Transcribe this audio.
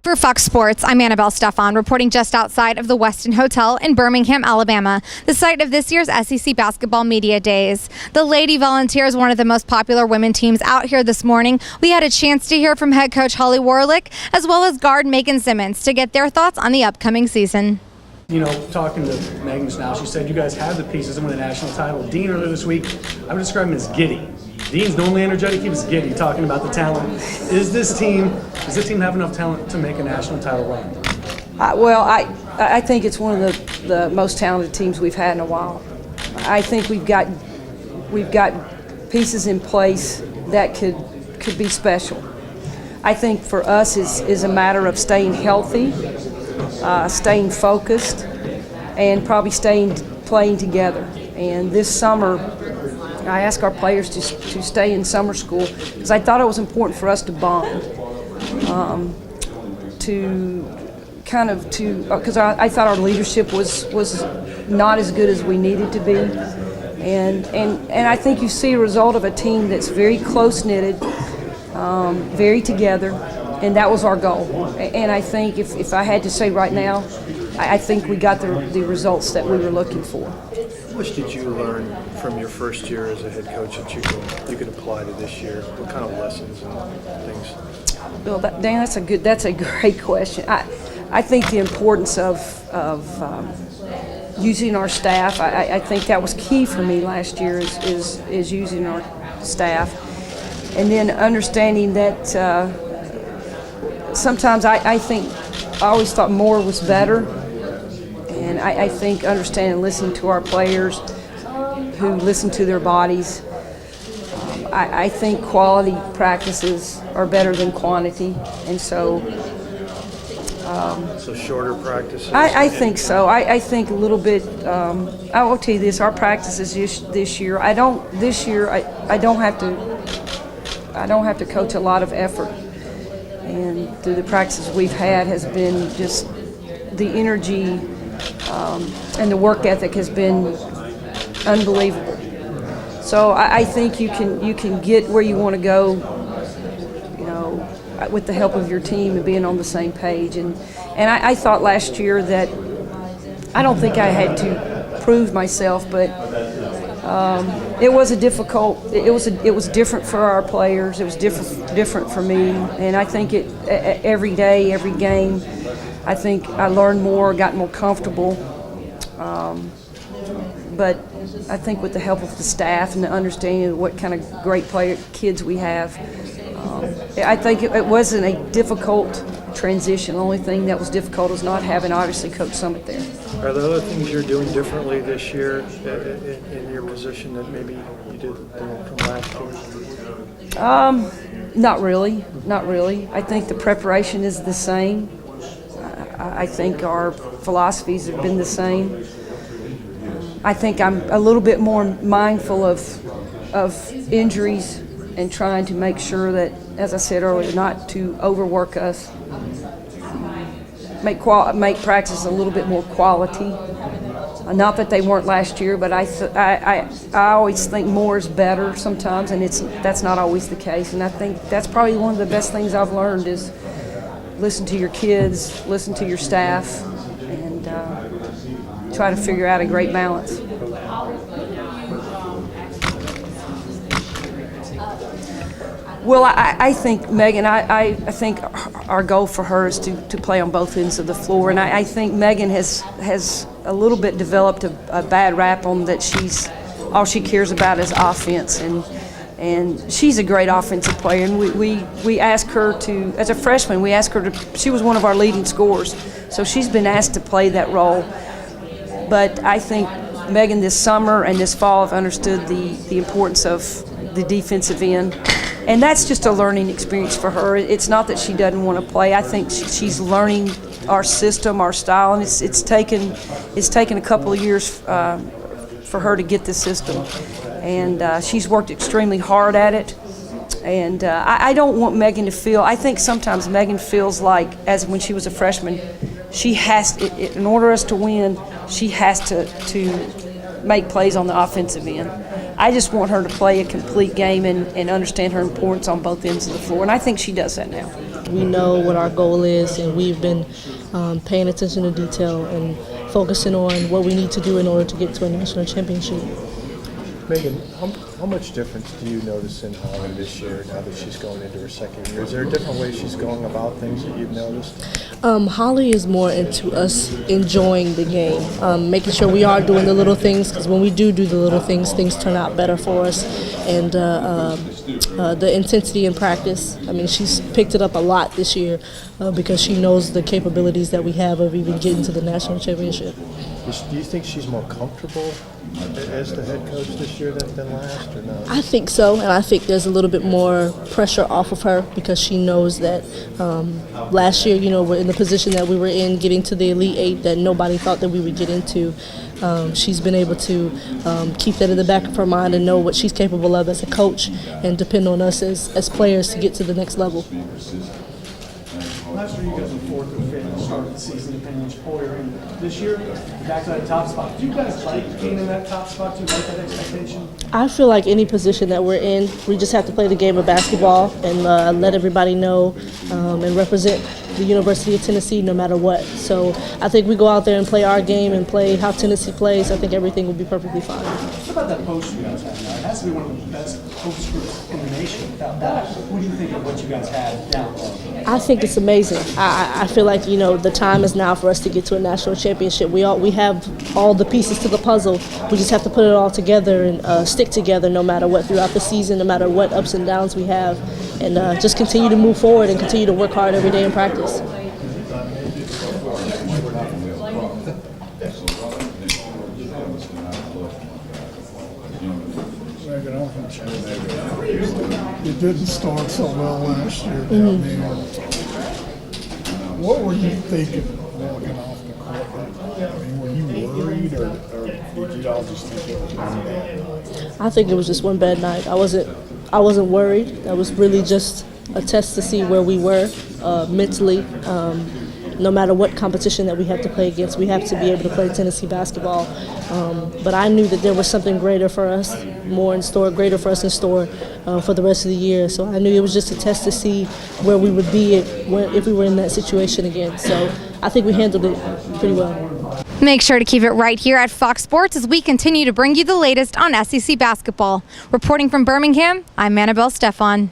For Fox Sports, I'm Annabelle Stefan, reporting just outside of the Westin Hotel in Birmingham, Alabama, the site of this year's SEC Basketball Media Days. The Lady Volunteers, one of the most popular women teams out here this morning. We had a chance to hear from head coach Holly Warlick, as well as guard Megan Simmons, to get their thoughts on the upcoming season. You know, talking to Megan just now, she said you guys have the pieces to win a national title. Dean earlier this week, I would describe him as giddy. Dean's normally energetic, he was giddy talking about the talent. Does this team have enough talent to make a national title run? I think it's one of the most talented teams we've had in a while. I think we've got pieces in place that could be special. I think for us is a matter of staying healthy, staying focused, and probably playing together. And this summer, I asked our players to stay in summer school because I thought it was important for us to bond, because I thought our leadership was not as good as we needed to be, and I think you see a result of a team that's very close-knitted, very together, and that was our goal. And I think if I had to say right now, I think we got the results that we were looking for. How much did you learn from your first year as a head coach that you can apply to this year? What kind of lessons and things? Well, Dan, that's a great question. I think the importance of using our staff. I think that was key for me last year is using our staff, and then understanding that sometimes I always thought more was better. And I think understanding and listening to our players who listen to their bodies. I think quality practices are better than quantity, and so. So shorter practices? I think so. I think a little bit. I will tell you this: our practices this year. I don't have to coach a lot of effort, and through the practices we've had has been just the energy. And the work ethic has been unbelievable. So I think you can get where you want to go, you know, with the help of your team and being on the same page. And I thought last year that I don't think I had to prove myself, but it was a difficult. It was different for our players. It was different for me. And I think every day, every game. I think I learned more, got more comfortable, but I think with the help of the staff and the understanding of what kind of great kids we have, I think it wasn't a difficult transition. The only thing that was difficult was not having, obviously, Coach Summit there. Are there other things you're doing differently this year in your position that maybe you did from last year? Not really. I think the preparation is the same. I think our philosophies have been the same. I think I'm a little bit more mindful of injuries and trying to make sure that, as I said earlier, not to overwork us. Make practice a little bit more quality. Not that they weren't last year, but I always think more is better sometimes, and that's not always the case. And I think that's probably one of the best things I've learned is listen to your kids, listen to your staff, and try to figure out a great balance. Well, I think, Megan, I think our goal for her is to play on both ends of the floor. And I think Megan has a little bit developed a bad rap on that all she cares about is offense. And she's a great offensive player, and we asked her to, as a freshman, she was one of our leading scorers, so she's been asked to play that role. But I think Megan this summer and this fall have understood the importance of the defensive end, and that's just a learning experience for her. It's not that she doesn't want to play. I think she's learning our system, our style, and it's taken a couple of years for her to get this system. And she's worked extremely hard at it. And I don't want Megan to feel, I think sometimes Megan feels like, as when she was a freshman, she has, in order for us to win, she has to make plays on the offensive end. I just want her to play a complete game and understand her importance on both ends of the floor, and I think she does that now. We know what our goal is, and we've been paying attention to detail and focusing on what we need to do in order to get to a national championship. Megan, how much difference do you notice in Holly this year now that she's going into her second year? Is there a different way she's going about things that you've noticed? Holly is more into us enjoying the game, making sure we are doing the little things, because when we do the little things, things turn out better for us. And the intensity in practice, I mean, she's picked it up a lot this year because she knows the capabilities that we have of even getting to the national championship. Do you think she's more comfortable as the head coach this year than last, or no? I think so, and I think there's a little bit more pressure off of her because she knows that last year, we're in the position that we were in, getting to the Elite Eight that nobody thought that we would get into. She's been able to keep that in the back of her mind and know what she's capable of as a coach and depend on us as players to get to the next level. Last year you guys were 4th or 5th at the start of the season, depending on which poll you're in. This year, back to that top spot. Do you guys like being in that top spot? Do you like that expectation? I feel like any position that we're in, we just have to play the game of basketball and let everybody know and represent the University of Tennessee no matter what. So I think we go out there and play our game and play how Tennessee plays. I think everything will be perfectly fine. What about that post you guys have now? It has to be one of the best post groups in the nation. Without that, what do you think of what you guys have down low? I think it's amazing. I feel like, the time is now for us to get to a national championship. We have all the pieces to the puzzle. We just have to put it all together and stick together no matter what throughout the season, no matter what ups and downs we have, and just continue to move forward and continue to work hard every day in practice. It didn't start so well last year down there. What were you thinking walking off the court? I mean, were you worried, or did you all just think it was one bad night? I think it was just one bad night. I wasn't worried. That was really just a test to see where we were mentally. No matter what competition that we have to play against, we have to be able to play Tennessee basketball. But I knew that there was something greater for us, more in store, greater for us in store for the rest of the year. So I knew it was just a test to see where we would be if we were in that situation again. So I think we handled it pretty well. Make sure to keep it right here at Fox Sports as we continue to bring you the latest on SEC basketball. Reporting from Birmingham, I'm Annabelle Stefan.